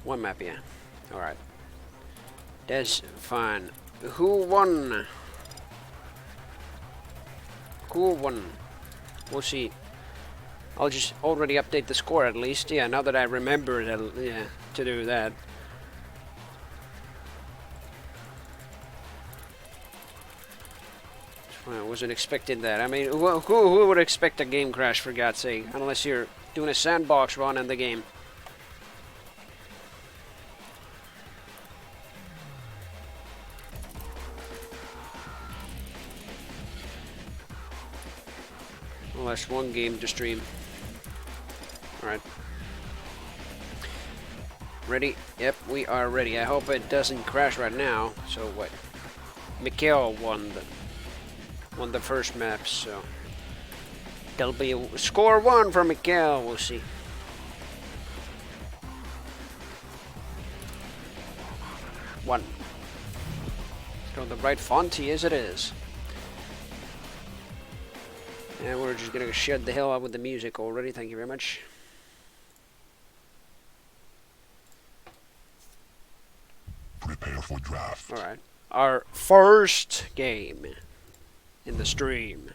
One map, yeah. Alright. That's fine. Who won? Who won? We'll see. I'll just already update the score at least. Yeah, now that I remember that, yeah, to do that. I wasn't expecting that. I mean, who would expect a game crash, for God's sake? Unless you're doing a sandbox run in the game. Well, that's one game to stream. Alright. Ready? Yep, we are ready. I hope it doesn't crash right now. So what? Mikhail won the first map, so that'll be a score 1 for Mikhail. We'll see. One. So the right font, yes it is. And we're just gonna shut the hell out with the music already. Thank you very much. Prepare for draft. Alright. Our first game in the stream.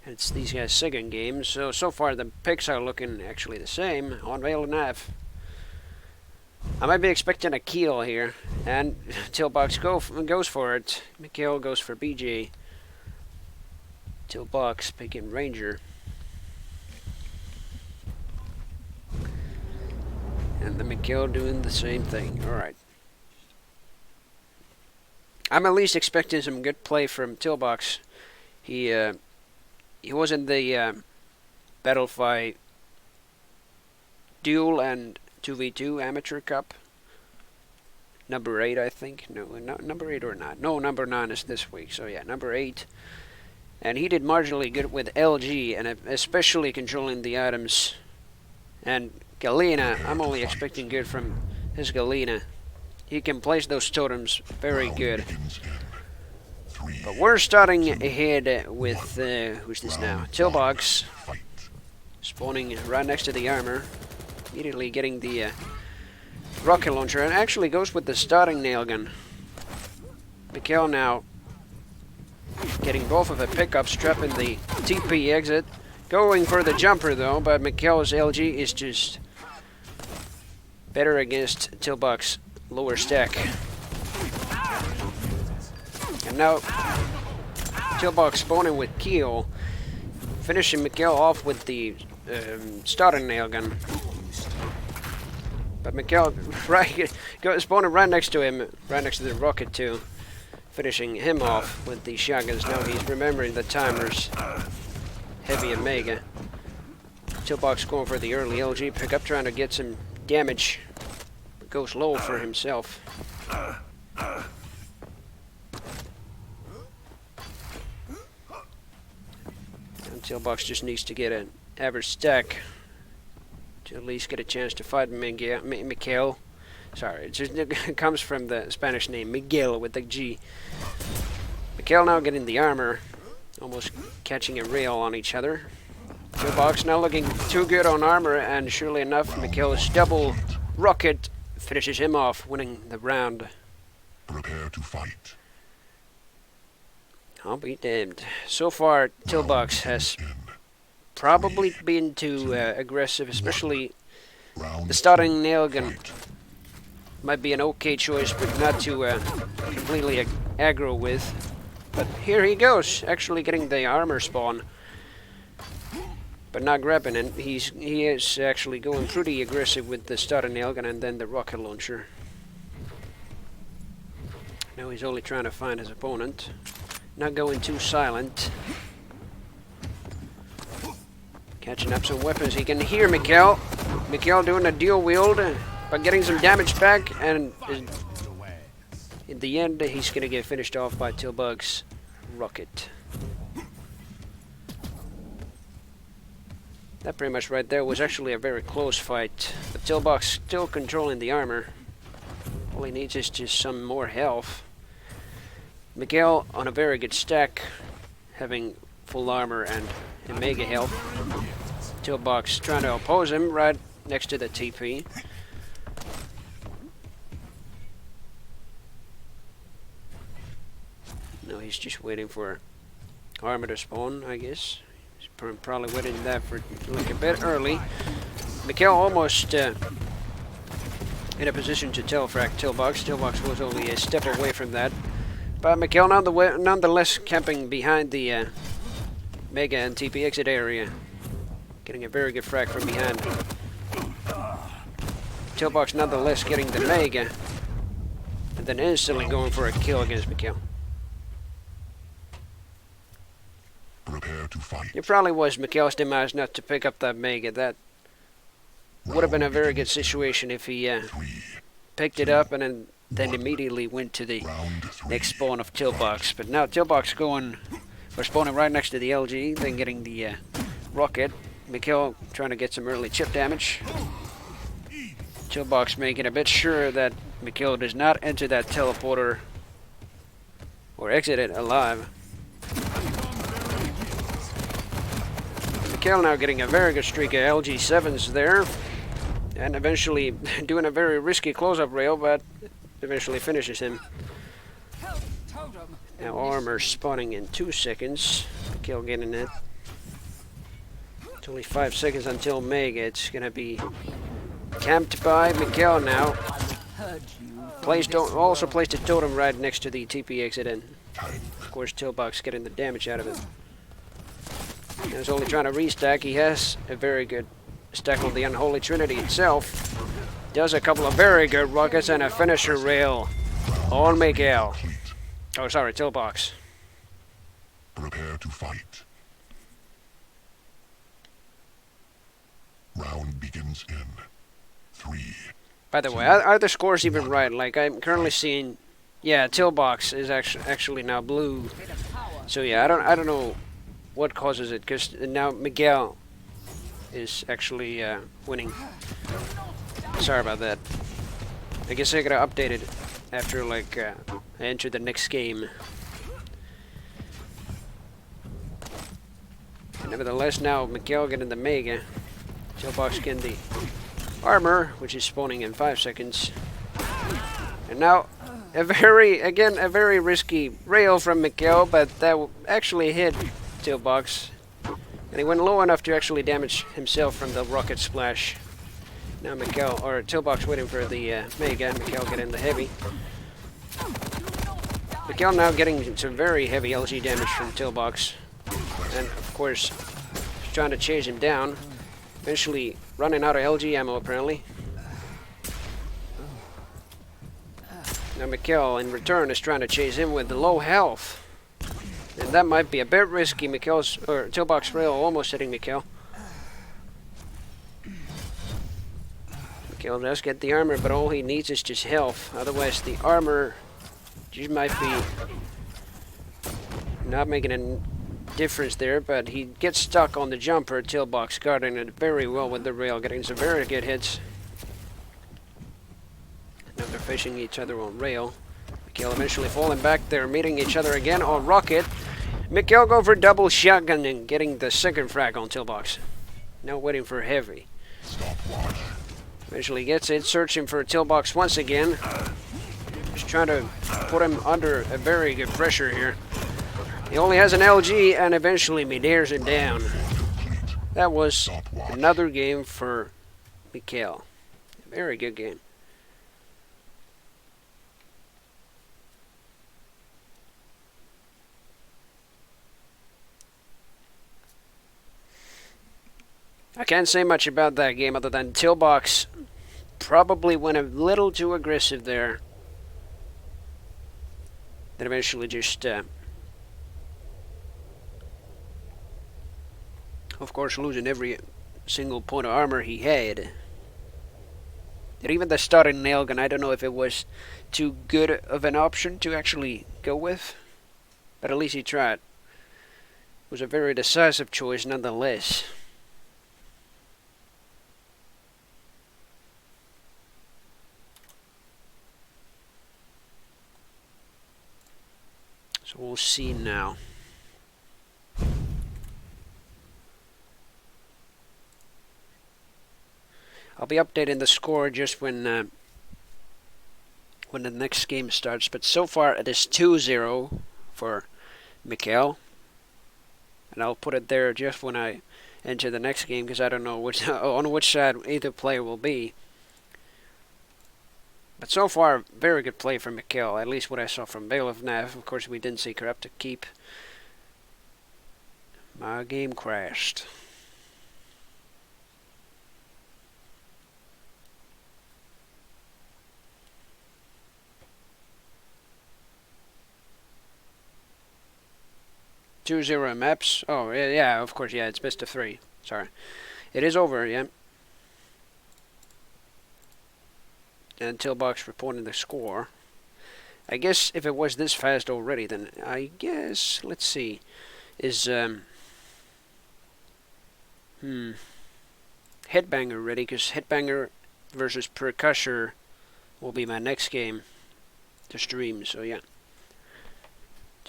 And it's these guys' second game. So far the picks are looking actually the same on Vale and F. I might be expecting a kill here. And Tillbox goes for it. Mikhail goes for BJ. Tillbox picking Ranger. And the Mikhail doing the same thing. Alright. I'm at least expecting some good play from Tillbox. He was in the Battlefy Duel and 2v2 Amateur Cup. Number 8, I think. No, number 8 or not. No, number 9 is this week. So yeah, number 8. And he did marginally good with LG, and especially controlling the items. And Galena, I'm only expecting good from his Galena. He can place those totems very good. But we're starting ahead with, who's this now? Tillbox. Spawning right next to the armor. Immediately getting the rocket launcher, and actually goes with the starting nail gun. Mikhail now getting both of the pickups, trapping the TP exit. Going for the jumper though, but Mikhail's LG is just better against Tillbox lower stack. And now Tillbox spawning with Keel, finishing Mikhail off with the starting nail gun. But Mikhail spawning right next to him, right next to the rocket too, finishing him off with the shotguns. Now he's remembering the timers. Heavy and Mega. Tillbox going for the early LG pickup, trying to get some damage. Goes low for himself. And Tillbox just needs to get an average stack to at least get a chance to fight Mikhail. Sorry, it comes from the Spanish name Miguel with the G. Mikhail now getting the armor, almost catching a rail on each other. Tillbox now looking too good on armor, and surely enough, Mikhail's double rocket finishes him off, winning the round. Prepare to fight. I'll be damned. So far, Tillbox has probably been too aggressive, especially the starting nail gun. Might be an okay choice, but not too completely aggro with. But here he goes, actually getting the armor spawn, but not grabbing it. He is actually going pretty aggressive with the starter nail gun and then the rocket launcher. Now he's only trying to find his opponent, not going too silent. Catching up some weapons. He can hear Mikhail. Mikhail doing a dual wield, but getting some damage back, and in the end he's gonna get finished off by Tillbox rocket. That pretty much right there was actually a very close fight, but Tillbox still controlling the armor. All he needs is just some more health. Mikhail on a very good stack, having full armor and mega health. Tillbox trying to oppose him right next to the TP. No, he's just waiting for armor to spawn, I guess. He's probably waiting that for like a bit early. Mikhail almost in a position to telefrac Tillbox. Tillbox was only a step away from that. But Mikhail nonetheless camping behind the Mega and TP exit area. Getting a very good frag from behind. Tillbox nonetheless getting the Mega. And then instantly going for a kill against Mikhail. Prepare to fight. It probably was Mikhail's demise not to pick up that Mega. That would have been a very good situation if he picked it up and then immediately went to the next spawn of Tillbox. But now Tillbox spawning right next to the LG, then getting the rocket. Mikhail trying to get some early chip damage. Tillbox making a bit sure that Mikhail does not enter that teleporter or exit it alive. Mikhail now getting a very good streak of LG7s there, and eventually doing a very risky close-up rail, but eventually finishes him. Now armor spawning in 2 seconds. Mikhail getting it. It's only 5 seconds until Mega. It's gonna be camped by Mikhail now. Also placed a totem right next to the TP exit, and of course Tillbox getting the damage out of it. He's only trying to restack. He has a very good stack on the Unholy Trinity itself. Does a couple of very good rockets and a finisher rail on Mikhail. Oh, sorry, Tillbox. Prepare to fight. Round begins in 3. By the way, are the scores even right? Like, I'm currently seeing, yeah, Tillbox is actually now blue. So yeah, I don't know what causes it, because now Miguel is actually winning. Sorry about that. I guess I gotta update it after like I enter the next game. Nevertheless, now Miguel getting the Mega. Tillbox getting the armor, which is spawning in 5 seconds. And now a very risky rail from Miguel, but that actually hit Tillbox. And he went low enough to actually damage himself from the rocket splash. Now Tillbox waiting for the Mega. Miguel getting the heavy. Miguel now getting some very heavy LG damage from Tillbox. And of course, trying to chase him down. Eventually running out of LG ammo apparently. Now Miguel in return is trying to chase him with the low health. And that might be a bit risky. Tillbox rail almost hitting Miguel. Miguel does get the armor, but all he needs is just health. Otherwise the armor just might be not making a difference there, but he gets stuck on the jumper. Tillbox guarding it very well with the rail, getting some very good hits. Now they're facing each other on rail. Miguel eventually falling back there, meeting each other again on rocket. Miguel go for double shotgun and getting the second frag on Tillbox. Now waiting for heavy. Eventually gets it, searching for Tillbox once again. Just trying to put him under a very good pressure here. He only has an LG, and eventually Midair's it down. That was another game for Miguel. A very good game. I can't say much about that game other than Tillbox probably went a little too aggressive there. Then eventually just of course losing every single point of armor he had. And even the starting nail gun, I don't know if it was too good of an option to actually go with, but at least he tried. It was a very decisive choice nonetheless. So we'll see now. I'll be updating the score just when the next game starts, but so far it is 2-0 for Mikkel. And I'll put it there just when I enter the next game, because I don't know which on which side either player will be. But so far, very good play from Mikkel, at least what I saw from Bale of Nav. Of course, we didn't see Corrupt to keep. My game crashed. Two zero maps. Oh yeah, of course, yeah. It's best of 3. Sorry, it is over. Yeah. And Tillbox reporting the score. I guess if it was this fast already, then I guess let's see, is Headbanger ready? Because Headbanger versus Percussor will be my next game to stream. So yeah.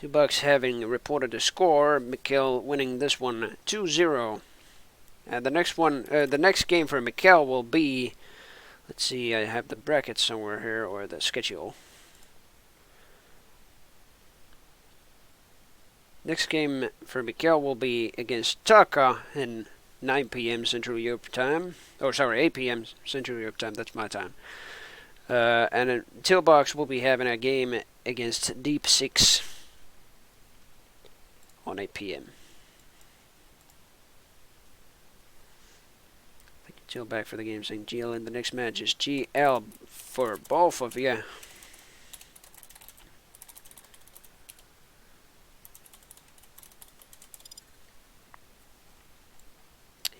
$2 having reported the score. Mikkel winning this one 2-0. And the next one, the next game for Mikkel will be, let's see, I have the bracket somewhere here, or the schedule. Next game for Mikkel will be against Taka in 9 p.m. Central Europe time. Oh, sorry, 8 p.m. Central Europe time. That's my time. And Tillbox will be having a game against Deep 6 on 8 p.m. Thank you, Till back for the game, saying GL in the next match is GL for both of you.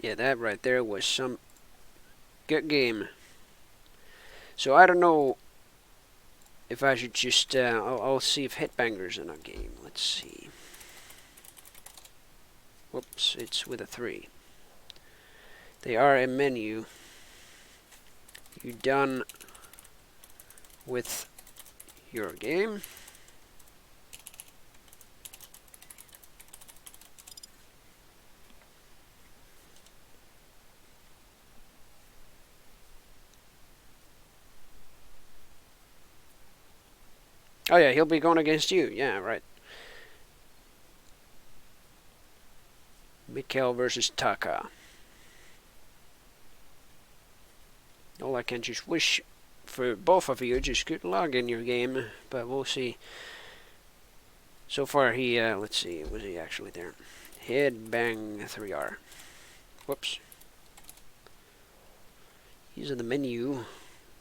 Yeah, that right there was some good game. So I don't know if I should just, I'll see if Headbanger's in a game. Let's see. Whoops, it's with a 3. They are a menu. You done with your game? Oh yeah, he'll be going against you. Yeah, right. Mikkel versus Taka. All I can just wish for both of you, just good luck in your game, but we'll see. So far he, let's see, was he actually there? Headbang 3R. Whoops. He's in the menu.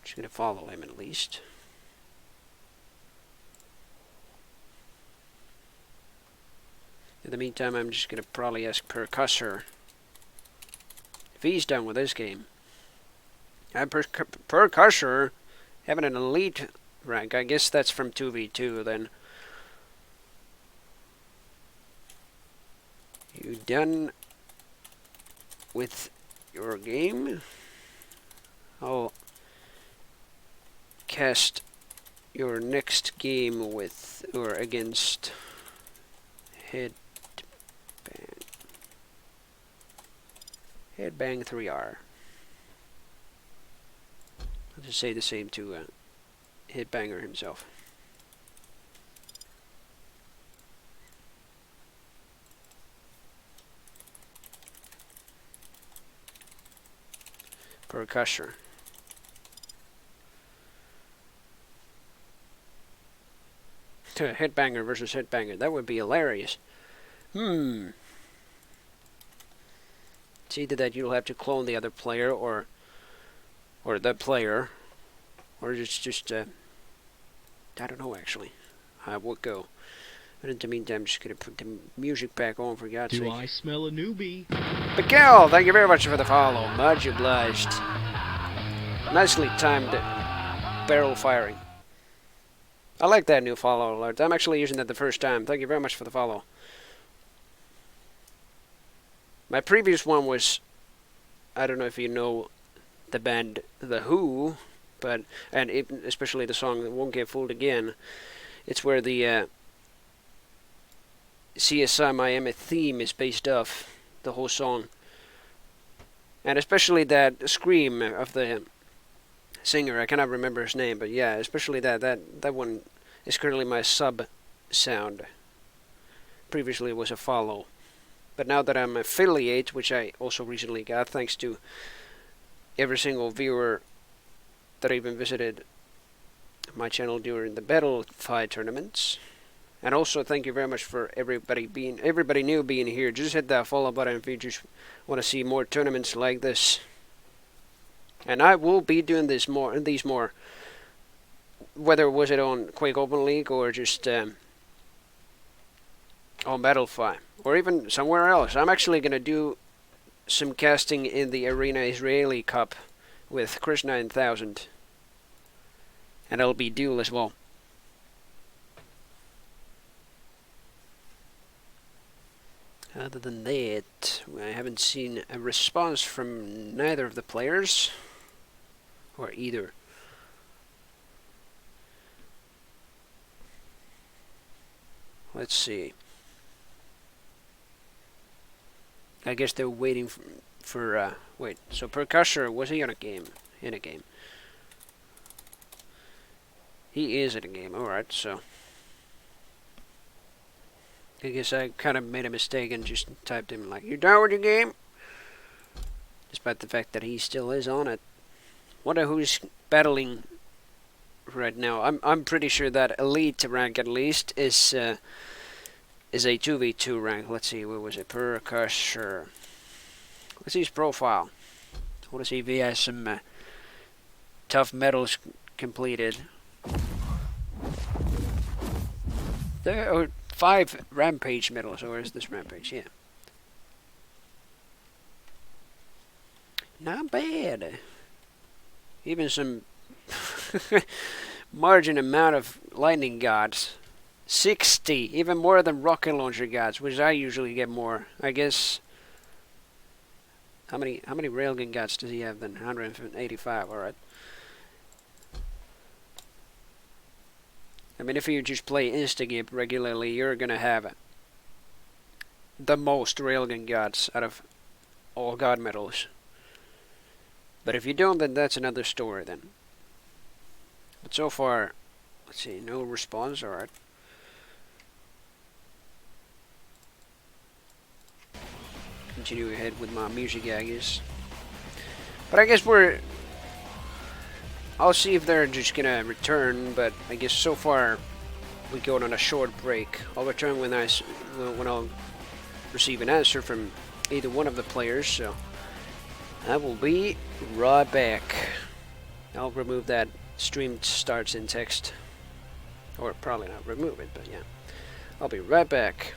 Just gonna follow him at least. In the meantime, I'm just going to probably ask Percussor if he's done with this game. And Percussor having an elite rank. I guess that's from 2v2 then. You done with your game? I'll cast your next game with or against Headbang 3R. I'll just say the same to Headbanger himself. Percussor. Headbanger versus Headbanger. That would be hilarious. It's either that you'll have to clone the other player or the player, or just I don't know actually. I would go. But in the meantime, I'm just gonna put the music back on for God's sake. Do I smell a newbie? Mikkel, thank you very much for the follow. Much obliged. Nicely timed barrel firing. I like that new follow alert. I'm actually using that the first time. Thank you very much for the follow. My previous one was, I don't know if you know the band The Who, but especially the song Won't Get Fooled Again. It's where the CSI Miami theme is based off the whole song, and especially that scream of the singer. I cannot remember his name, but yeah, especially that one is currently my sub sound previously was a follow. But now that I'm affiliate, which I also recently got thanks to every single viewer that even visited my channel during the Battlefy tournaments. And also thank you very much for everybody new being here. Just hit that follow button if you just want to see more tournaments like this. And I will be doing these more, whether was it on Quake Open League or just on Battlefy or even somewhere else. I'm actually gonna do some casting in the Arena Israeli Cup with Chris 9000, and it'll be duel as well. Other than that, I haven't seen a response from neither of the players, or either. Let's see. I guess they're waiting for wait, so Percusser, was he on a game? In a game. He is in a game, alright, so. I guess I kind of made a mistake and just typed him like, you done with your game? Despite the fact that he still is on it. Wonder who's battling right now. I'm pretty sure that elite rank at least is a 2v2 rank. Let's see, what was it? Percussor. Let's see his profile. I want to see if he has some tough medals completed. There are 5 rampage medals, or is this rampage? Yeah. Not bad. Even some margin amount of lightning gods. 60, even more than rocket launcher gods, which I usually get more. I guess. How many railgun gods does he have then? 185. All right. I mean, if you just play Instagame regularly, you're gonna have the most railgun gods out of all god medals. But if you don't, then that's another story then. But so far, let's see, no response, alright. Continue ahead with my music, I guess. But I guess I'll see if they're just gonna return, but I guess so far we go on a short break. I'll return when I'll receive an answer from either one of the players, so I will be right back. I'll remove that stream starts in text, or probably not remove it, but yeah. I'll be right back.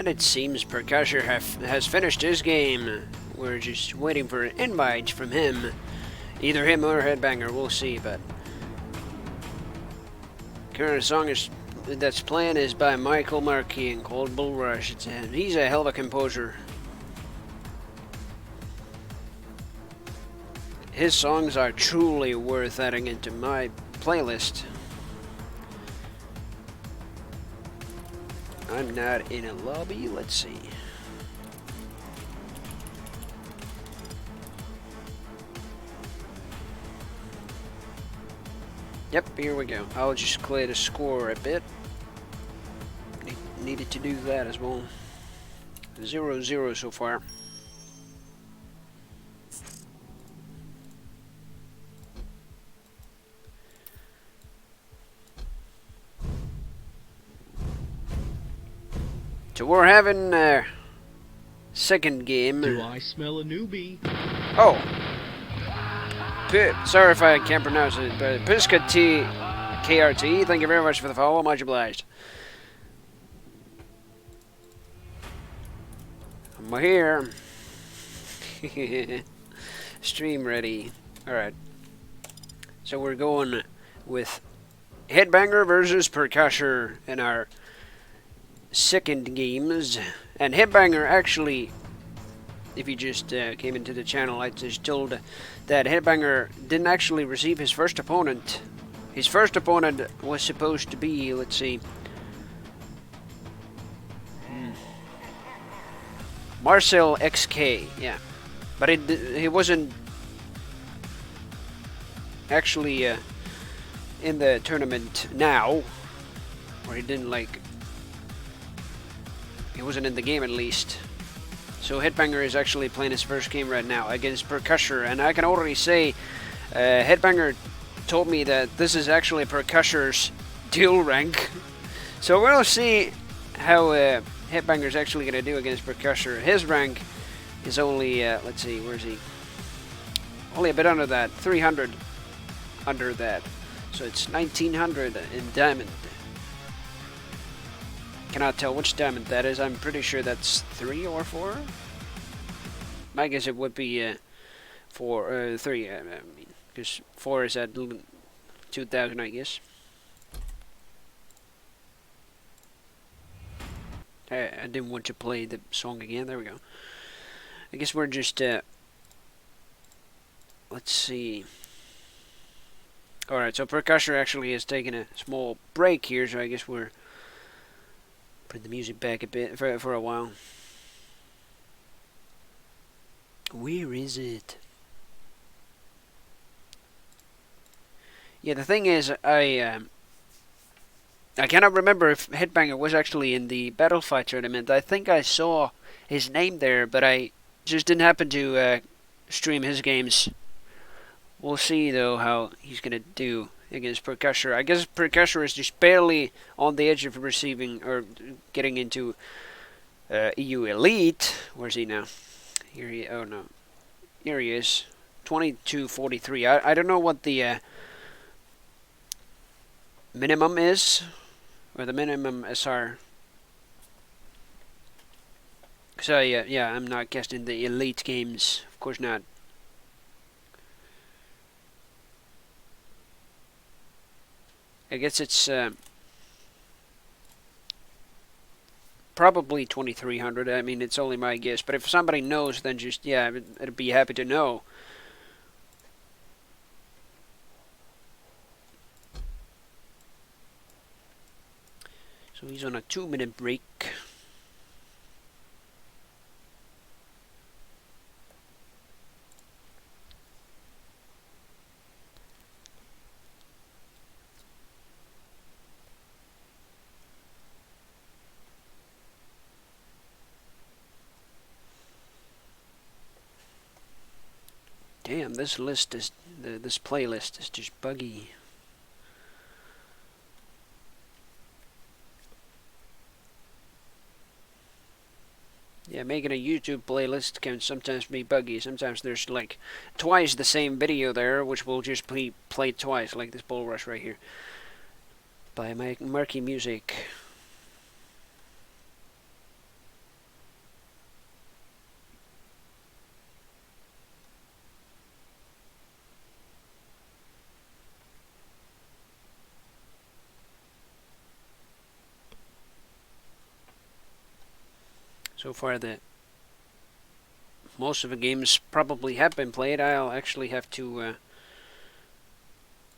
And it seems Percusher has finished his game. We're just waiting for an invite from him. Either him or Headbanger, we'll see, but... Current song that's playing is by Michael Markey and called Bull Rush. He's a hell of a composer. His songs are truly worth adding into my playlist. I'm not in a lobby. Let's see. Yep, here we go. I'll just clear the score a bit. Needed to do that as well. 0-0 so far. So we're having a second game. Do I smell a newbie? Oh. Sorry if I can't pronounce it, but Pisca T KRT, thank you very much for the follow, much obliged. I'm here. Stream ready. Alright. So we're going with Headbanger versus Percusher in our second games. And Headbanger actually, if you just came into the channel, I just told that Headbanger didn't actually receive his first opponent. His first opponent was supposed to be, let's see, Marcel XK, yeah. But he wasn't actually in the tournament now, or he didn't like, he wasn't in the game at least. So Headbanger is actually playing his first game right now against Percusher, and I can already say Headbanger told me that this is actually Percusher's dual rank. So we'll see how Headbanger's actually going to do against Percusher. His rank is only, let's see, where's he? Only a bit under that, 300 under that. So it's 1900 in diamond. Cannot tell which diamond that is. I'm pretty sure that's 3 or 4. I guess it would be 3. I mean, because 4 is at 2000, I guess. I didn't want to play the song again. There we go. I guess we're just let's see. Alright, so Percusher actually has taken a small break here, so I guess we're putting the music back a bit for a while. Where is it? Yeah, the thing is, I cannot remember if Headbanger was actually in the Battlefight tournament. I think I saw his name there, but I just didn't happen to stream his games. We'll see, though, how he's going to do against Percusher. I guess Percusher is just barely on the edge of receiving or getting into EU Elite. Where's he now? Here he, oh no. Here he is. 22-43. I don't know what the minimum is, or the minimum SR. So yeah, I'm not guessing the Elite games. Of course not. I guess it's probably 2300. I mean, it's only my guess. But if somebody knows, then just, yeah, I'd be happy to know. So he's on a 2-minute break. Damn, this list is this playlist is just buggy. Yeah, making a YouTube playlist can sometimes be buggy. Sometimes there's like twice the same video there, which will just be played twice, like this Bull Rush right here by Murky Music. So far, most of the games probably have been played. I'll actually have to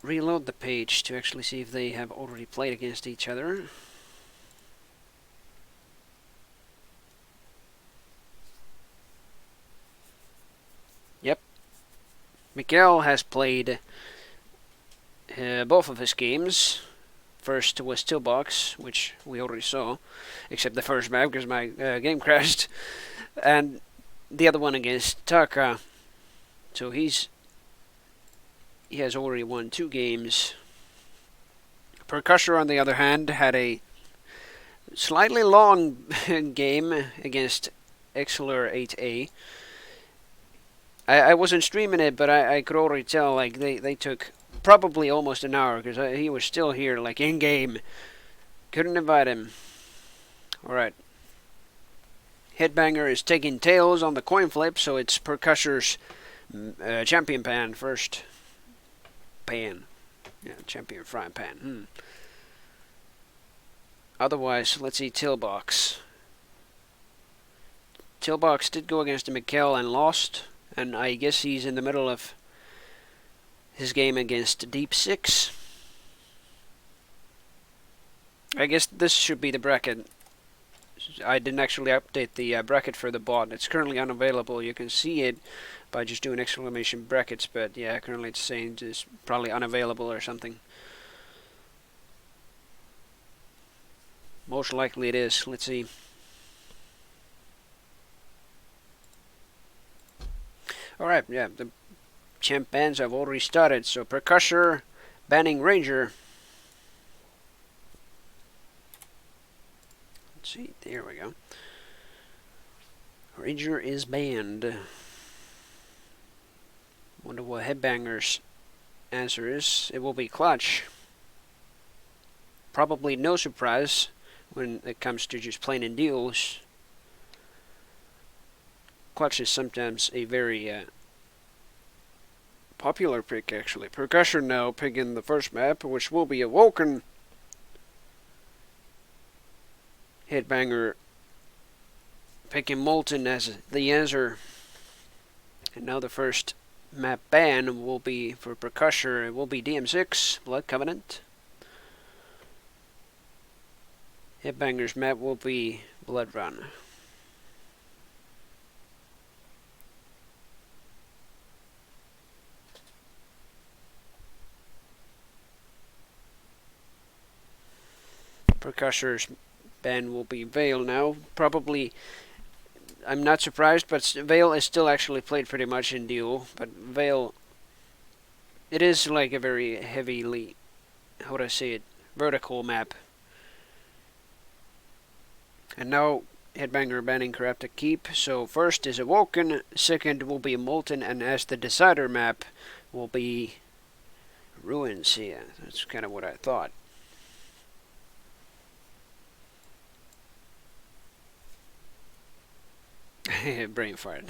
reload the page to actually see if they have already played against each other. Yep. Mikael has played both of his games. First was Tillbox, which we already saw, except the first map because my game crashed, and the other one against Taka. So he has already won 2 games. Percussor, on the other hand, had a slightly long game against Exceler 8A. I wasn't streaming it, but I could already tell like they took probably almost an hour because he was still here like in game. Couldn't invite him. All right. Headbanger is taking tails on the coin flip, so it's Percussor's champion pan first. Pan. Yeah, champion frying pan. Otherwise, let's see Tillbox. Tillbox did go against Mikael and lost, and I guess he's in the middle of his game against Deep Six. I guess this should be the bracket. I didn't actually update the bracket for the bot. It's currently unavailable. You can see it by just doing exclamation brackets, but yeah, currently it's saying it's probably unavailable or something. Most likely it is. Let's see. Alright, yeah, the champ bans have already started. So Percussor banning Ranger. Let's see, there we go. Ranger is banned. Wonder what Headbanger's answer is. It will be Clutch. Probably no surprise when it comes to just playing in deals. Clutch is sometimes a very popular pick, actually. Percussor now picking the first map, which will be Awoken. Headbanger picking Molten as the answer. And now the first map ban will be for Percussor. It will be DM6, Blood Covenant. Headbanger's map will be Blood Run. Percussor's ban will be Veil now. Probably, I'm not surprised, but Veil is still actually played pretty much in duel. But Veil, it is like a very heavily, how would I say it, vertical map. And now Headbanger banning Corrupted Keep. So first is Awoken, second will be Molten, and as the decider map will be Ruins. Yeah, that's kind of what I thought. Brain fart.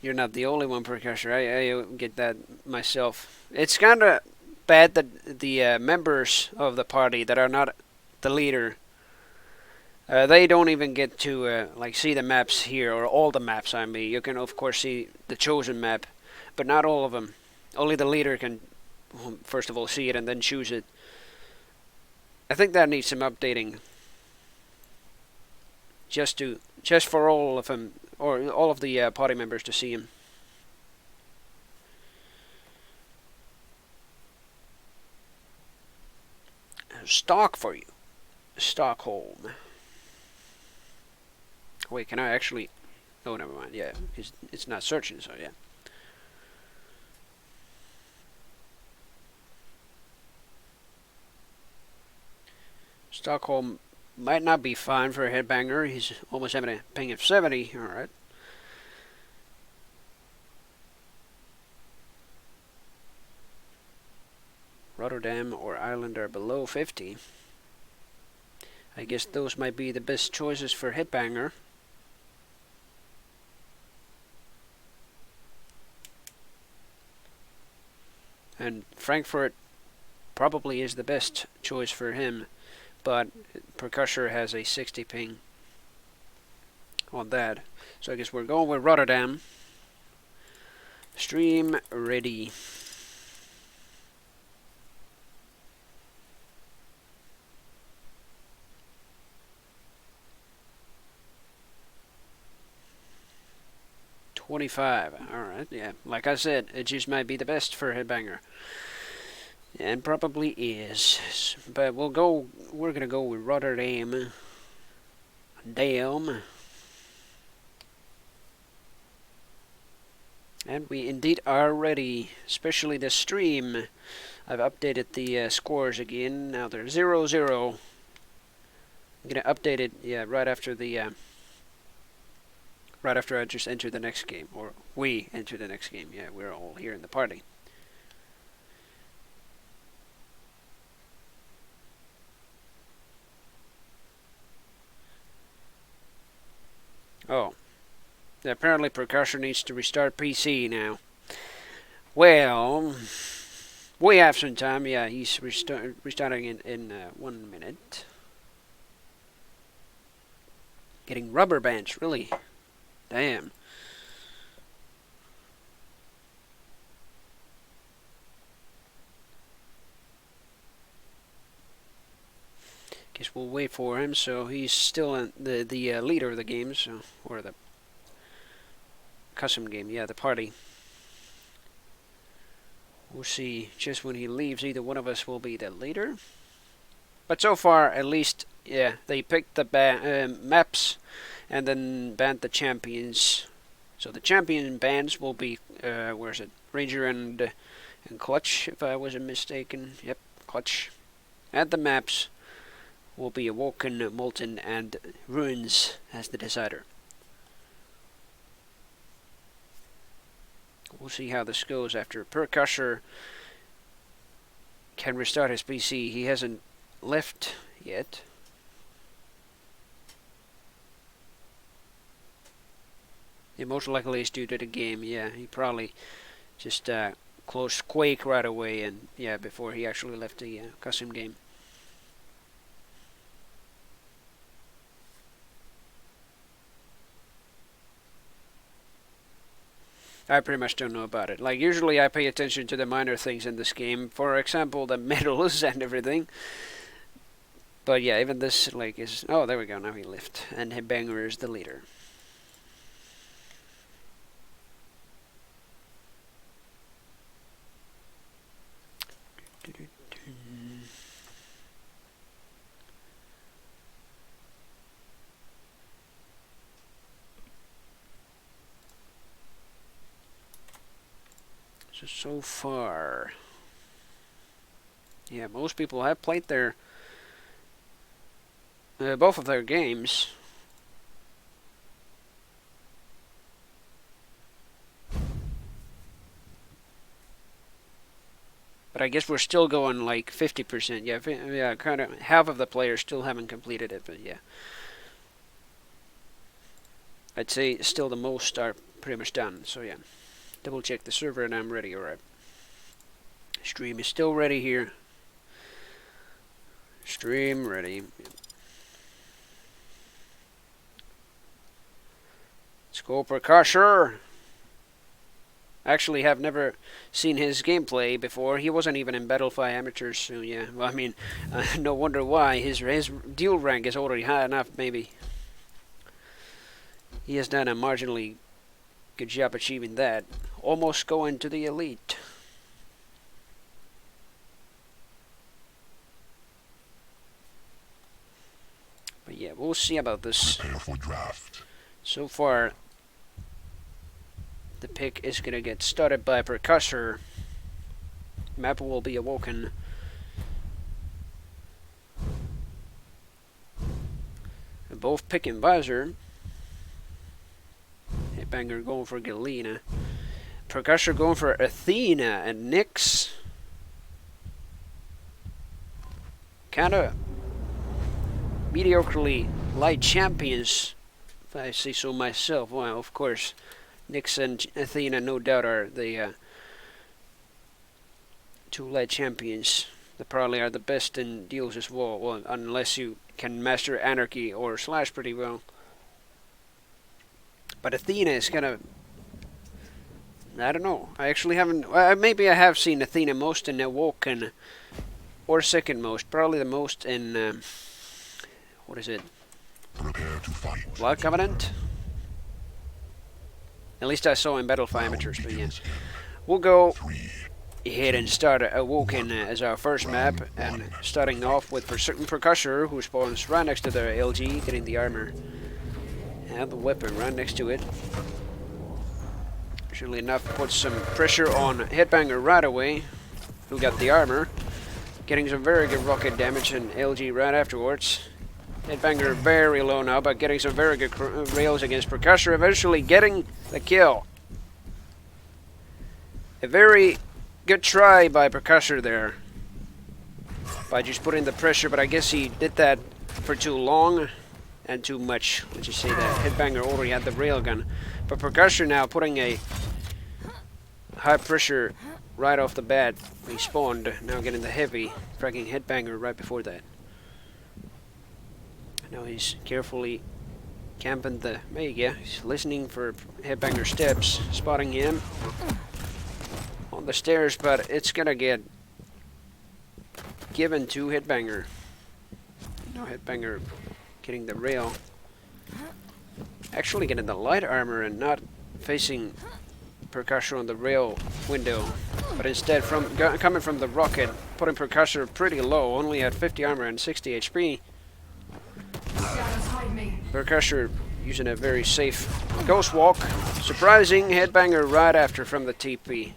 You're not the only one, Percussor. I get that myself. It's kind of bad that the members of the party that are not the leader, they don't even get to like see the maps here, or all the maps. I mean, you can of course see the chosen map, but not all of them. Only the leader can, first of all, see it and then choose it. I think that needs some updating. Just for all of them, or all of the party members to see him. Stock for you, Stockholm. Wait, can I actually? Oh, never mind. Yeah, it's not searching, so yeah. Stockholm might not be fine for a Headbanger. He's almost having a ping of 70. Alright. Rotterdam or Ireland are below 50. I guess those might be the best choices for Headbanger. And Frankfurt probably is the best choice for him. But Percussor has a 60 ping. on that. So I guess we're going with Rotterdam. Stream ready. $25. Alright, yeah. Like I said, it just might be the best for Headbanger. And probably is. But we're gonna go with Rotterdam. Damn. And we indeed are ready, especially the stream. I've updated the scores again. Now they're 0-0. I'm gonna update it, yeah, right after I just enter the next game, or we enter the next game. Yeah, we're all here in the party. Oh, apparently Percussion needs to restart PC now. Well, we have some time. Yeah, he's restarting in 1 minute. Getting rubber bands, really? Damn. Guess we'll wait for him. So he's still the leader of the game, so, or the custom game. Yeah, the party. We'll see. Just when he leaves, either one of us will be the leader. But so far, at least, yeah, they picked the maps and then banned the champions. So the champion bands will be, where's it? Ranger and Clutch, if I wasn't mistaken. Yep, Clutch. And the maps will be Awoken, Molten, and Ruins as the decider. We'll see how this goes after Percusser can restart his PC. He hasn't left yet. It most likely is due to the game. Yeah, he probably just closed Quake right away, and yeah, before he actually left the custom game. I pretty much don't know about it. Like, usually I pay attention to the minor things in this game. For example, the medals and everything. But yeah, even this, like, is... Oh, there we go, now he left. And Headbanger is the leader. So far, yeah, most people have played their both of their games. But I guess we're still going like 50%. Yeah, kind of half of the players still haven't completed it, but yeah. I'd say still the most are pretty much done, so yeah. Double check the server and I'm ready, alright. Stream is still ready here. Stream ready. Let's go Percusser. Actually have never seen his gameplay before. He wasn't even in Battlefy Amateurs, so yeah. Well, I mean, no wonder why. His duel rank is already high enough, maybe. He has done a marginally good job achieving that. Almost going to the elite. But yeah, we'll see about this. Prepare for draft. So far, the pick is going to get started by Percusser. Map will be Awoken. And both picking Visor. Headbanger going for Galena. Percusser going for Athena, and Nyx kind of mediocrely light champions, if I say so myself. Well, of course, Nyx and Athena no doubt are the two light champions. They probably are the best in deals as well, unless you can master Anarchy or Slash pretty well. But Athena is gonna... I don't know. I actually haven't... maybe I have seen Athena most in Awoken. Or second most. Probably the most in... what is it? Prepare to fight. Blood Covenant? At least I saw in Battle for Amateurs, but yeah. We'll go ahead and start Awoken as our first map, and starting off with for certain Percussor, who spawns right next to the LG, getting the armor and the weapon right next to it. Surely enough, puts some pressure on Headbanger right away, who got the armor, getting some very good rocket damage and LG right afterwards. Headbanger very low now, but getting some very good rails against Percussor, eventually getting the kill. A very good try by Percussor there, by just putting the pressure, but I guess he did that for too long and too much. Let's just say that Headbanger already had the railgun, but Percussor now putting a high pressure right off the bat. He spawned, now getting the heavy, fragging Headbanger right before that. Now he's carefully camping the Mega. He's listening for Headbanger steps, spotting him on the stairs, but it's gonna get given to Headbanger. Now Headbanger getting the rail. Actually getting the light armor and not facing Percussor on the rail window, but instead coming from the rocket, putting Percussor pretty low, only at 50 armor and 60 HP. Percussor using a very safe ghost walk, surprising Headbanger right after from the TP.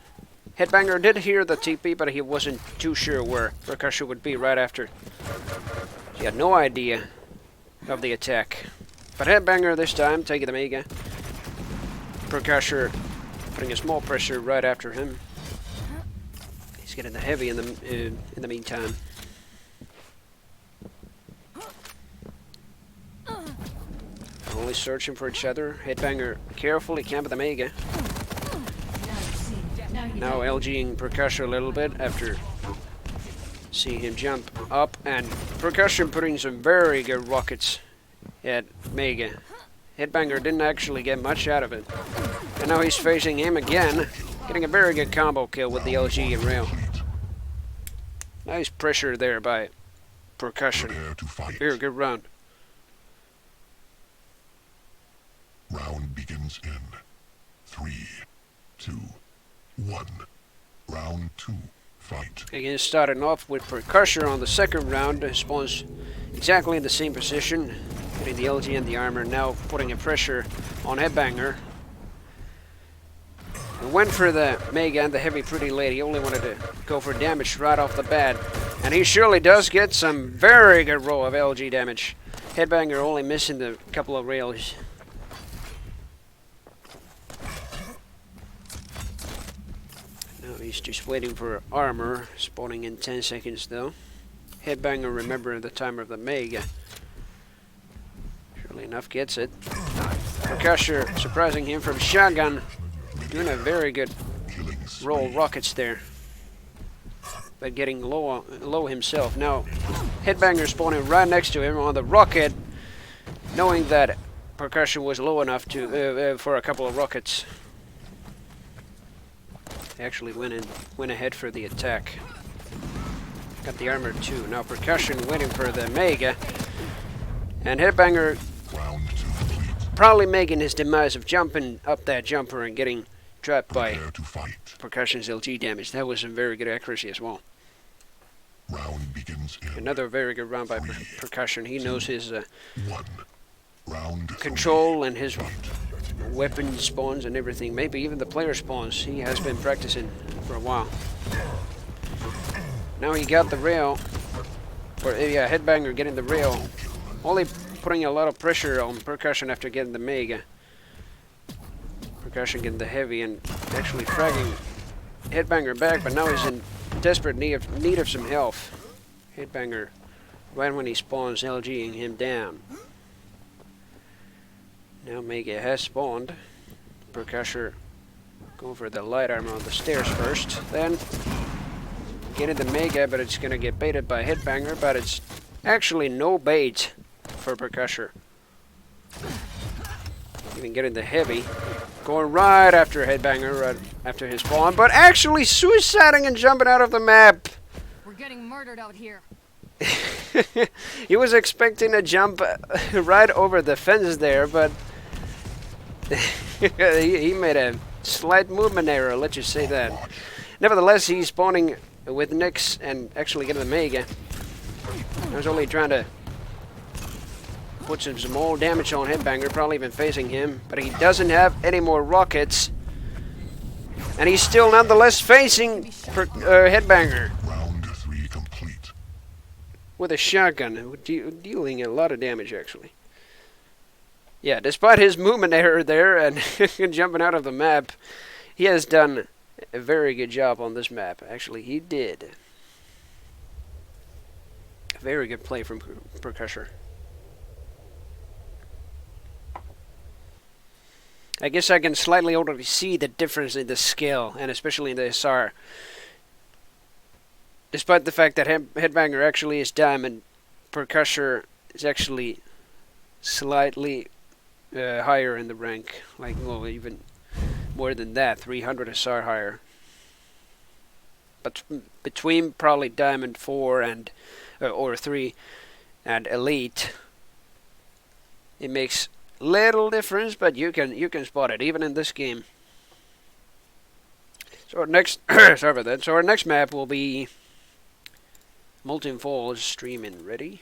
Headbanger did hear the TP, but he wasn't too sure where Percussor would be right after. He had no idea of the attack. But Headbanger this time taking the Mega. Percussor putting a small pressure right after him. He's getting the heavy in the meantime. Only searching for each other. Headbanger carefully camping the Mega. Now LGing Percussor a little bit after seeing him jump up, and Percussor putting some very good rockets at Mega. Headbanger didn't actually get much out of it. And now he's facing him again, getting a very good combo kill with the LG and rail. Nice pressure there by Percussor. Very good round. Round begins in 3, 2, 1. Round 2. Fight. Again, starting off with Percussor on the second round, spawns exactly in the same position, getting the LG and the armor, now putting a pressure on Headbanger. And went for the Mega and the heavy pretty lady. He only wanted to go for damage right off the bat, and he surely does get some very good row of LG damage. Headbanger only missing the couple of rails. He's just waiting for armor, spawning in 10 seconds though. Headbanger, remember the timer of the Mega. Surely enough gets it. Percussor surprising him from shotgun. Doing a very good roll rockets there. But getting low himself. Now Headbanger spawning right next to him on the rocket, knowing that Percussor was low enough to for a couple of rockets. Actually went ahead for the attack. Got the armor too. Now Percussor waiting for the Mega. And Headbanger probably making his demise of jumping up that jumper and getting trapped by Percussor's LG damage. That was some very good accuracy as well. Round begins in Another very good round by Percussor. He knows his round control and his weapon spawns and everything, maybe even the player spawns. He has been practicing for a while. Now he got the rail, or yeah, Headbanger getting the rail, only putting a lot of pressure on Percussor after getting the Mega. Percussor getting the heavy and actually fragging Headbanger back, but now he's in desperate need of some health. Headbanger, right when he spawns, LGing him down. Now Mega has spawned. Percussor going for the light armor on the stairs first. Then getting the Mega, but it's going to get baited by Headbanger, but it's actually no bait for Percussor. Even getting the heavy. Going right after a headbanger, right after his spawn, but actually suiciding and jumping out of the map. We're getting murdered out here. He was expecting a jump right over the fence there, but he made a slight movement error, let's just say that. Nevertheless, he's spawning with Nyx and actually getting the Mega. I was only trying to put some more damage on Headbanger, probably even facing him, but he doesn't have any more rockets. And he's still nonetheless facing Headbanger. Round 3 complete. With a shotgun, dealing a lot of damage actually. Yeah, despite his movement error there and jumping out of the map, he has done a very good job on this map. Actually, he did. A very good play from Percussor. I guess I can slightly already see the difference in the skill, and especially in the SR. Despite the fact that Headbanger actually is diamond, Percussor is actually slightly higher in the rank. Like, well, even more than that, 300 SR higher. But between probably diamond 4 and or 3 and elite, it makes little difference, but you can spot it even in this game. So our next sorry about that. So our next map will be Molten Falls. Streaming ready.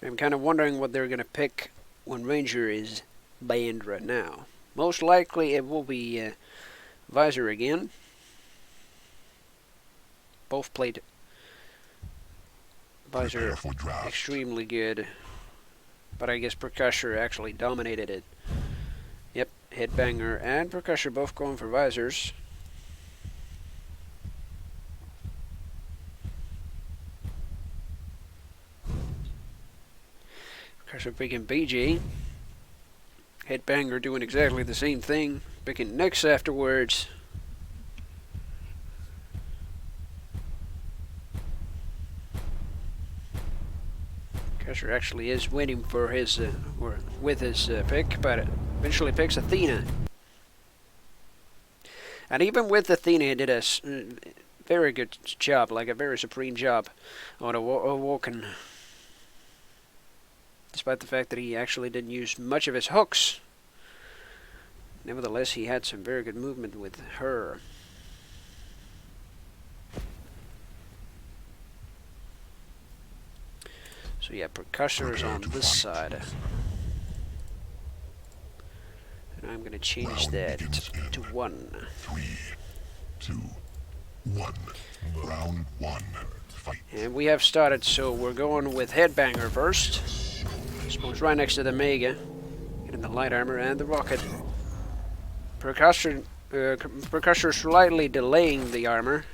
I'm kind of wondering what they're gonna pick when Ranger is banned right now. Most likely it will be Visor again. Both played Visor extremely good, but I guess Percussor actually dominated it. Yep, Headbanger and Percussor both going for Visors. Percussor picking BG. Headbanger doing exactly the same thing, picking Nyx afterwards. Percussor actually is waiting for his, or with his pick, but eventually picks Athena. And even with Athena, he did a very good job, like a very supreme job on a Woken. Despite the fact that he actually didn't use much of his hooks. Nevertheless, he had some very good movement with her. So yeah, Percussor is on this side. And I'm going to change that to 1. 3, 2, 1. Round 1. Fight. And we have started, so we're going with Headbanger first. Spawns right next to the Mega. Getting the light armor and the rocket. Percussor slightly delaying the armor.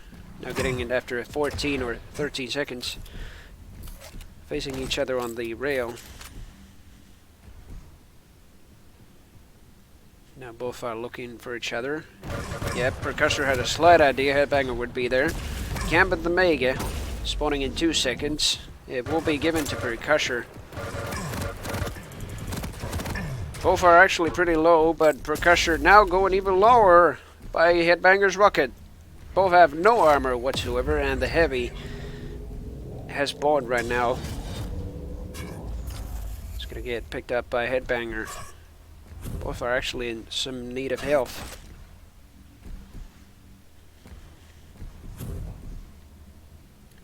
Now getting it after 14 or 13 seconds. Facing each other on the rail. Now both are looking for each other. Yep, Percussor had a slight idea Headbanger would be there. Camping the Mega. Spawning in 2 seconds. It will be given to Percussor. Both are actually pretty low, but Percussor now going even lower by Headbanger's rocket. Both have no armor whatsoever, and the heavy has spawned right now. It's gonna get picked up by Headbanger. Both are actually in some need of health.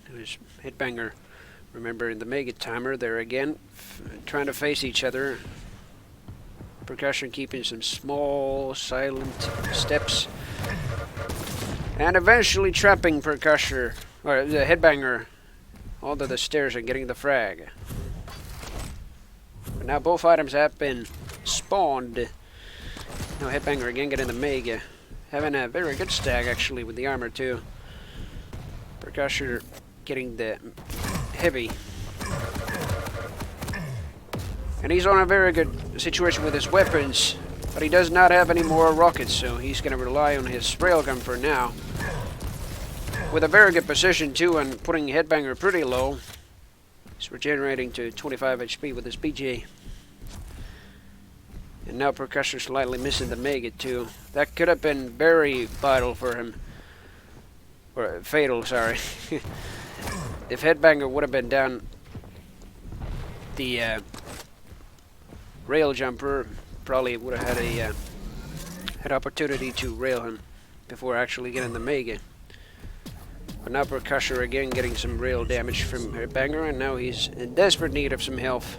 There's Headbanger. Remember in the Mega Timer, they're again trying to face each other. Percussor keeping some small, silent steps. And eventually trapping Percussor, or the Headbanger, onto the stairs and getting the frag. But now both items have been spawned. Now Headbanger again getting the Mega. Having a very good stack actually with the armor too. Percussor getting the heavy. And he's on a very good situation with his weapons. But he does not have any more rockets, so he's going to rely on his railgun for now. With a very good position too, and putting Headbanger pretty low. He's regenerating to 25 HP with his PJ. And now Percussion slightly missing the Mega too. That could have been very vital for him. Or fatal, sorry. If Headbanger would have been down the rail jumper, probably would have had had opportunity to rail him before actually getting the Mega. But now Percussion again getting some rail damage from Headbanger, and now he's in desperate need of some health.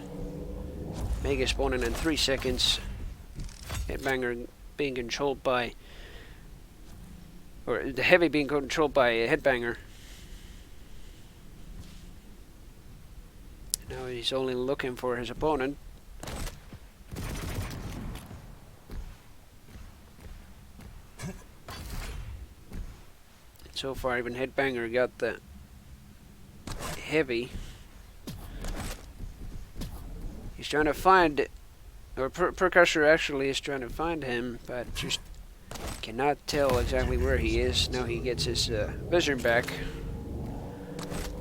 Mega spawning in 3 seconds. Headbanger being controlled by, or the Heavy being controlled by a Headbanger. Now he's only looking for his opponent. So far, even Headbanger got the Heavy. He's trying to find, or Percussion actually is trying to find him, but just cannot tell exactly where he is. Now he gets his vision back.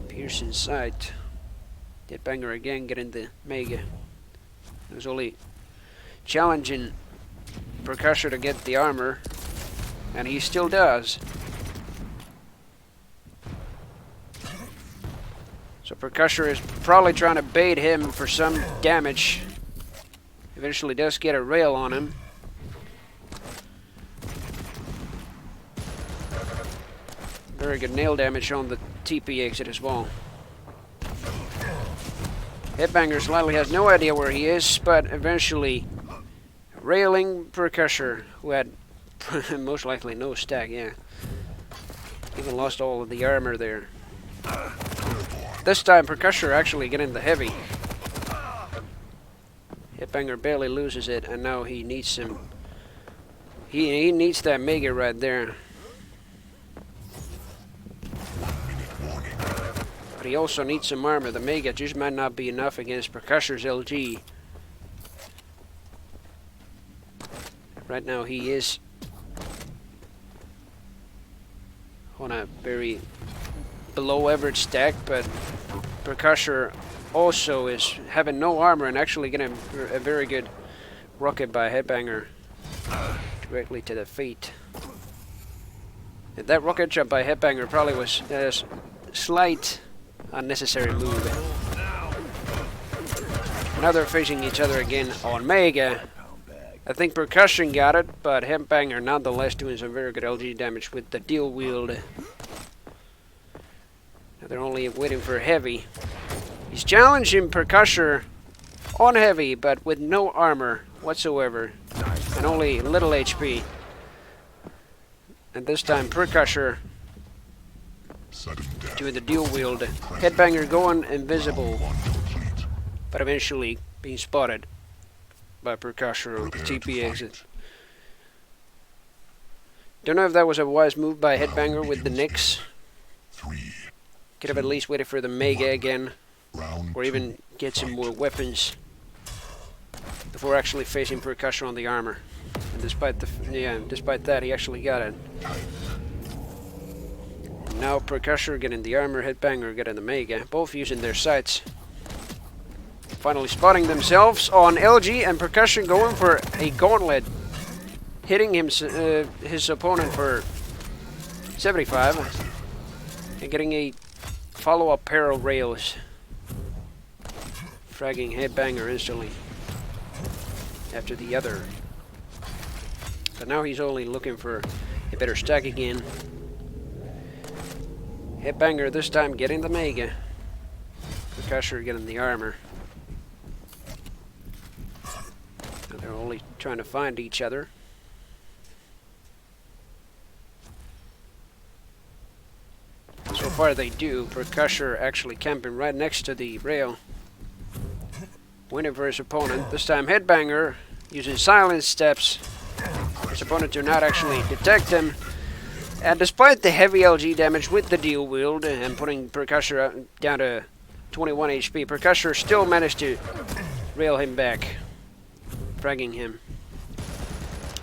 Piercing sight. Headbanger again getting the Mega. It was only challenging Percussion to get the armor, and he still does. So Percussion is probably trying to bait him for some damage. Eventually does get a rail on him. Very good nail damage on the TP exit as well. Headbanger slightly has no idea where he is, but eventually railing Percussion, who had most likely no stack, yeah. Even lost all of the armor there. This time Percussion actually getting the Heavy. Headbanger barely loses it, and now he needs some. He needs that Mega right there. But he also needs some armor. The Mega just might not be enough against Percussion's LG. Right now he is on a very below average stack, but Percussion also is having no armor and actually getting a very good rocket by Headbanger directly to the feet. That rocket jump by Headbanger probably was a slight unnecessary move. Now they're facing each other again on Mega. I think Percussion got it, but Headbanger nonetheless doing some very good LG damage with the deal wield. They're only waiting for Heavy. He's challenging Percussion on Heavy, but with no armor whatsoever, and only little HP. And this time Percussion doing the deal wield. Headbanger going invisible, but eventually being spotted by Percussion with the TP exit. Don't know if that was a wise move by Headbanger with the Nyx. Could have at least waited for the Mega again, or even get some more weapons before actually facing Percussion on the armor. And despite that, he actually got it. And now Percussion getting the armor, Headbanger getting the Mega, both using their sights. Finally spotting themselves on LG, and Percussion going for a gauntlet, hitting him his opponent for 75, and getting a follow-up pair of rails, fragging Headbanger instantly after the other. But now he's only looking for a better stack again. Headbanger this time getting the Mega. Percussion getting the armor. Now they're only trying to find each other. So far they do. Percussion actually camping right next to the rail, waiting for his opponent. This time Headbanger using silence steps. His opponent do not actually detect him. And despite the heavy LG damage with the deal wield and putting Percussion down to 21 HP, Percussion still managed to rail him back, fragging him.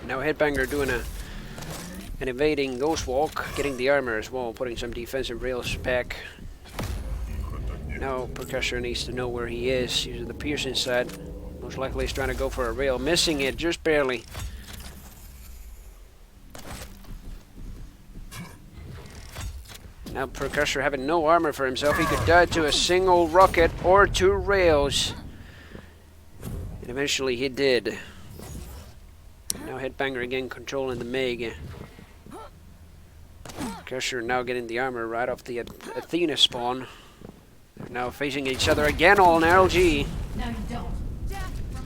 Now Headbanger doing an evading ghost walk, getting the armor as well, putting some defensive rails back. Now Percussor needs to know where he is, using the piercing side. Most likely he's trying to go for a rail, missing it just barely. Now Percussor having no armor for himself, he could die to a single rocket or 2 rails. And eventually he did. Now Headbanger again controlling the Meg. Percussor now getting the armor right off the Athena spawn. They're now facing each other again on LG.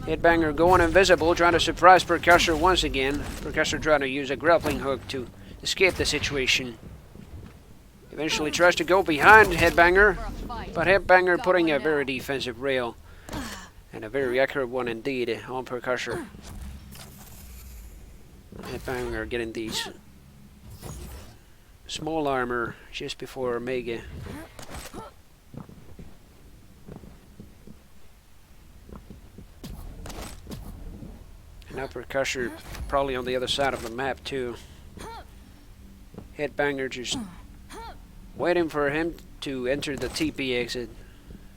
Headbanger going invisible, trying to surprise Percussor once again. Percussor trying to use a grappling hook to escape the situation. Eventually tries to go behind Headbanger, but Headbanger putting a very defensive rail. And a very accurate one indeed on Percussor. Headbanger getting these small armor just before Omega. Now Percussor probably on the other side of the map too. Headbanger just waiting for him to enter the TP exit.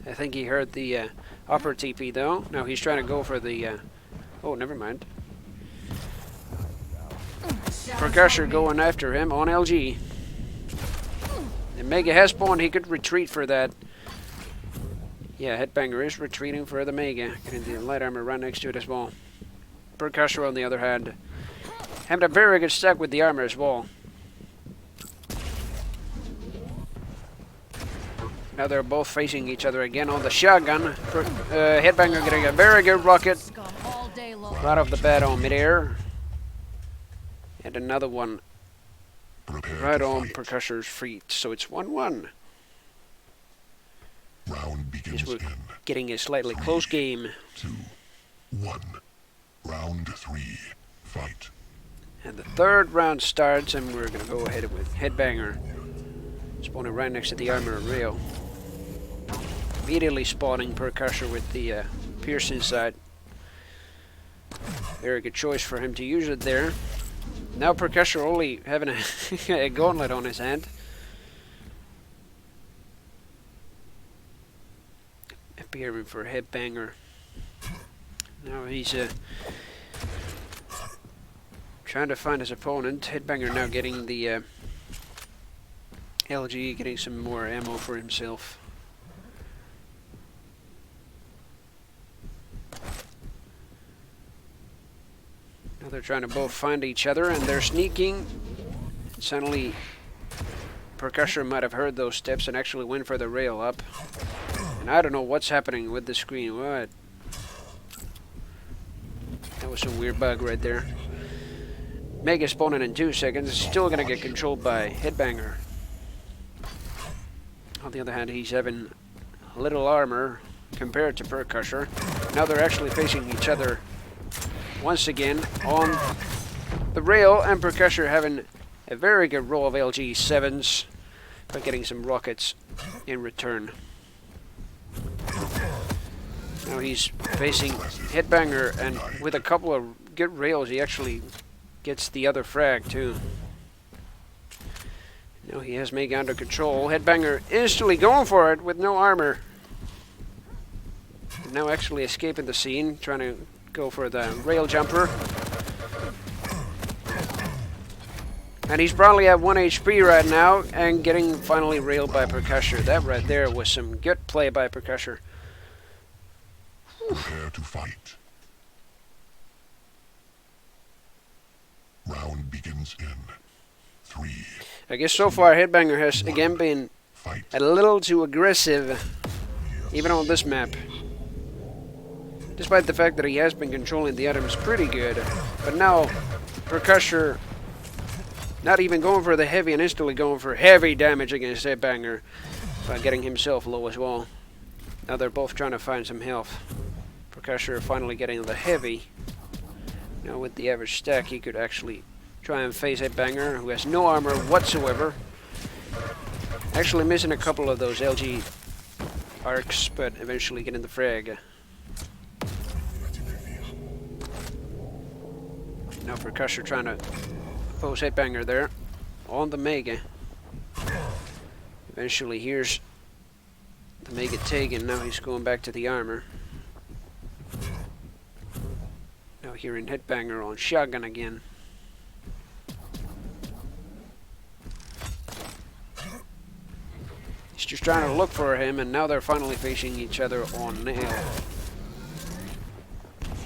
I think he heard the upper TP though. Now he's trying to go for the... oh, never mind. Percussor going after him on LG. And Mega has spawned, he could retreat for that. Yeah, Headbanger is retreating for the Mega. Getting the light armor right next to it as well. Percussor on the other hand, having a very good stack with the armor as well. Now they're both facing each other again on the shotgun. Headbanger getting a very good rocket right off the bat on midair. And another one right on Percussor's feet. So it's 1-1. Round begins in getting a slightly close game. 2, 1. Round 3. Fight. And the third round starts, and we're going to go ahead with Headbanger. Spawning right next to the armor rail. Immediately spawning Percussor with the piercing side. Very good choice for him to use it there. Now Percussor only having a gauntlet on his hand. Appearing for Headbanger. Now he's trying to find his opponent. Headbanger now getting the LG, getting some more ammo for himself. Now they're trying to both find each other, and they're sneaking. Suddenly, Percussor might have heard those steps and actually went for the rail up. And I don't know what's happening with the screen. What? That was some weird bug right there. Mega spawning in 2 seconds. Still gonna get controlled by Headbanger. On the other hand, he's having little armor compared to Percussor. Now they're actually facing each other once again on the rail, and Percussor having a very good roll of LG7s, but getting some rockets in return. Now he's facing Headbanger, and with a couple of good rails, he actually gets the other frag too. Now he has Mega under control. Headbanger instantly going for it with no armor. Now actually escaping the scene, trying to go for the rail jumper. And he's probably at 1 HP right now, and getting finally railed by Percussor. That right there was some good play by Percussor. Prepare to fight. Round begins in 3. I guess so far Headbanger has again been a little too aggressive, even on this map. Despite the fact that he has been controlling the items pretty good. But now, Percussor not even going for the heavy and instantly going for heavy damage against Headbanger by getting himself low as well. Now they're both trying to find some health. Percussor finally getting the heavy. Now with the average stack, he could actually try and face Headbanger, who has no armor whatsoever. Actually missing a couple of those LG arcs, but eventually getting the frag. Now Percussor trying to pose Headbanger there on the Mega. Eventually here's the Mega taken. Now he's going back to the armor. Now hearing Headbanger on shotgun again. He's just trying to look for him, and now they're finally facing each other on nail.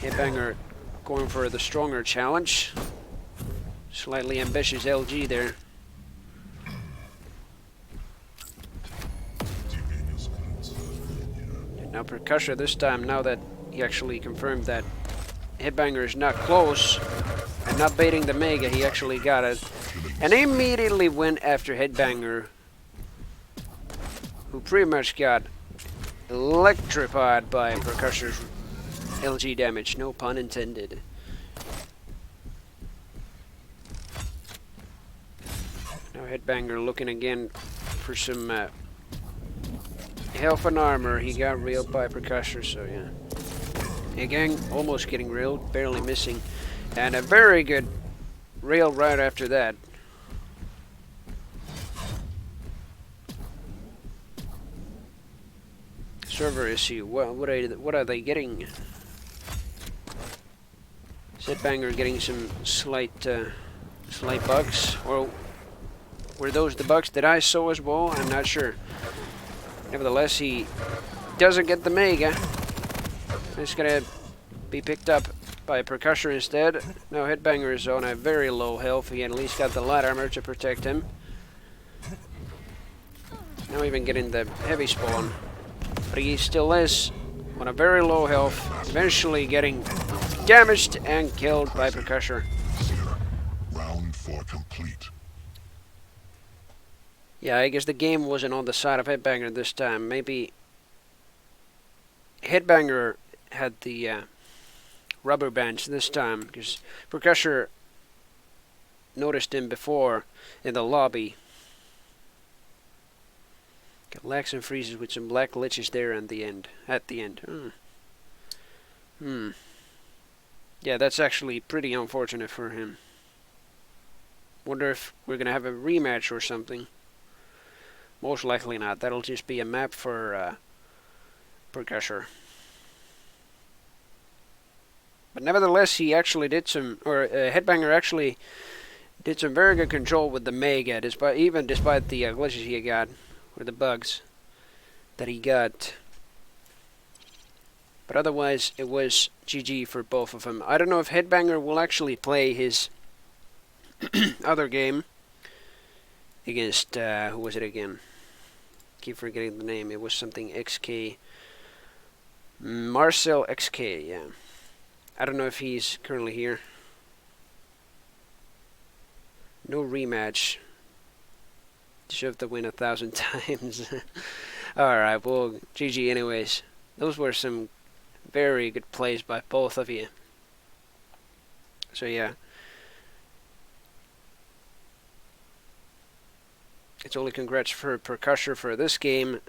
Headbanger going for the stronger challenge. Slightly ambitious LG there. And now Percussor this time, now that he actually confirmed that Headbanger is not close and not baiting the Mega, he actually got it. And he immediately went after Headbanger, who pretty much got electrified by Percussor's LG damage, no pun intended. Now Headbanger looking again for some health and armor. He got railed by Percussor, so yeah. Again, almost getting railed, barely missing. And a very good rail right after that. Server issue. Well, what are they getting? Headbanger getting some slight bugs, or were those the bugs that I saw as well? I'm not sure. Nevertheless, he doesn't get the Mega. It's gonna be picked up by Percussor instead. Now Headbanger is on a very low health. He at least got the light armor to protect him. Now even getting the heavy spawn. But he still is on a very low health, eventually getting damaged and killed by Percussor. Round 4 complete. Yeah, I guess the game wasn't on the side of Headbanger this time. Maybe Headbanger had the rubber bands this time, because Percussor noticed him before in the lobby. Got lags and freezes with some black glitches there at the end. Yeah, that's actually pretty unfortunate for him. Wonder if we're gonna have a rematch or something. Most likely not. That'll just be a map for Percussor. But nevertheless, he actually did some, or Headbanger actually did some very good control with the Mega, despite the glitches he got, or the bugs that he got. But otherwise, it was GG for both of them. I don't know if Headbanger will actually play his other game against, who was it again? Keep forgetting the name. It was something XK. Marcel XK, yeah. I don't know if he's currently here. No rematch. Deserve to win 1,000 times. Alright, well, GG anyways. Those were some very good plays by both of you. So yeah. It's only congrats for Percussor for this game.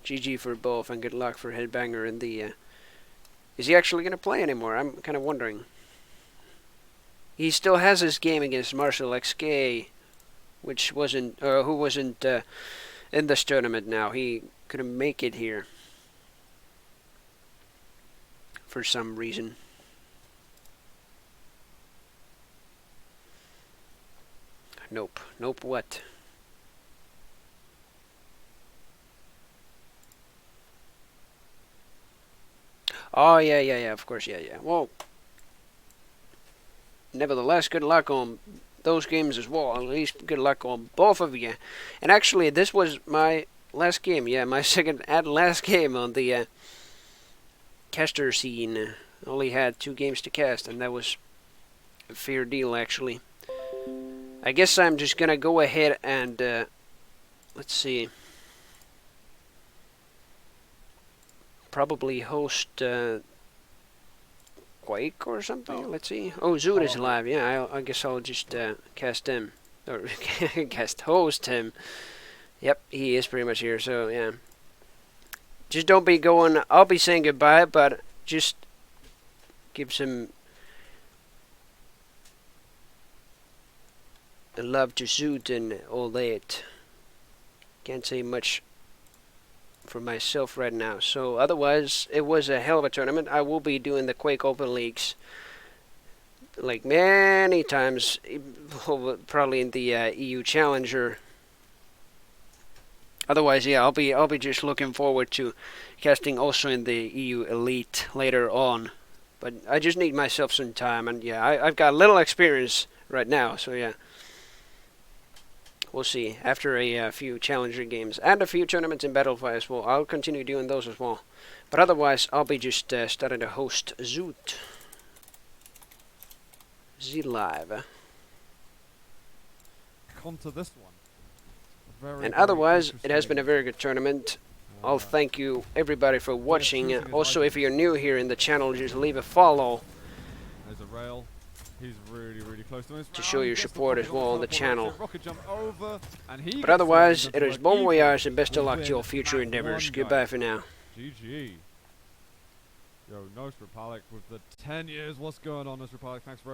GG for both, and good luck for Headbanger in the... Is he actually going to play anymore? I'm kind of wondering. He still has his game against Marcel XK, which wasn't, who wasn't in this tournament now. He couldn't make it here for some reason. Nope. Nope what? Oh, yeah, of course, yeah. Well, nevertheless, good luck on those games as well. At least good luck on both of you. And actually, this was my last game. Yeah, my second and last game on the caster scene. Only had 2 games to cast, and that was a fair deal, actually. I guess I'm just gonna go ahead and, let's see. Probably host Quake or something. Let's see. Oh, Zoot is live. Yeah, I guess I'll just cast him, or host him. Yep, he is pretty much here. So yeah, just don't be going. I'll be saying goodbye, but just give some love to shoot and all that. Can't say much for myself right now. So otherwise, it was a hell of a tournament. I will be doing the Quake Open Leagues like many times, probably in the EU Challenger. Otherwise, yeah, I'll be just looking forward to casting also in the EU Elite later on. But I just need myself some time, and yeah, I've got little experience right now, so yeah. We'll see. After a few Challenger games and a few tournaments in Battlefy as well, I'll continue doing those as well. But otherwise, I'll be just starting to host Zoot. Z Live. On to this one. Very, And very otherwise, it has been a interesting. very good tournament. I'll thank you everybody for watching. Also, if you're new here in the channel, just leave a follow There's a rail. He's really, really close to his to show your Gets the support as rocket well on the teleport, channel. so rocket jump over, and he But gets otherwise, through it into is the bon Eagle voyage and best of will luck to your win future map endeavors. one, Goodbye guys. for now. GG. Yo, Nose Republic with the 10 years. What's going on, Nose Republic? Thanks very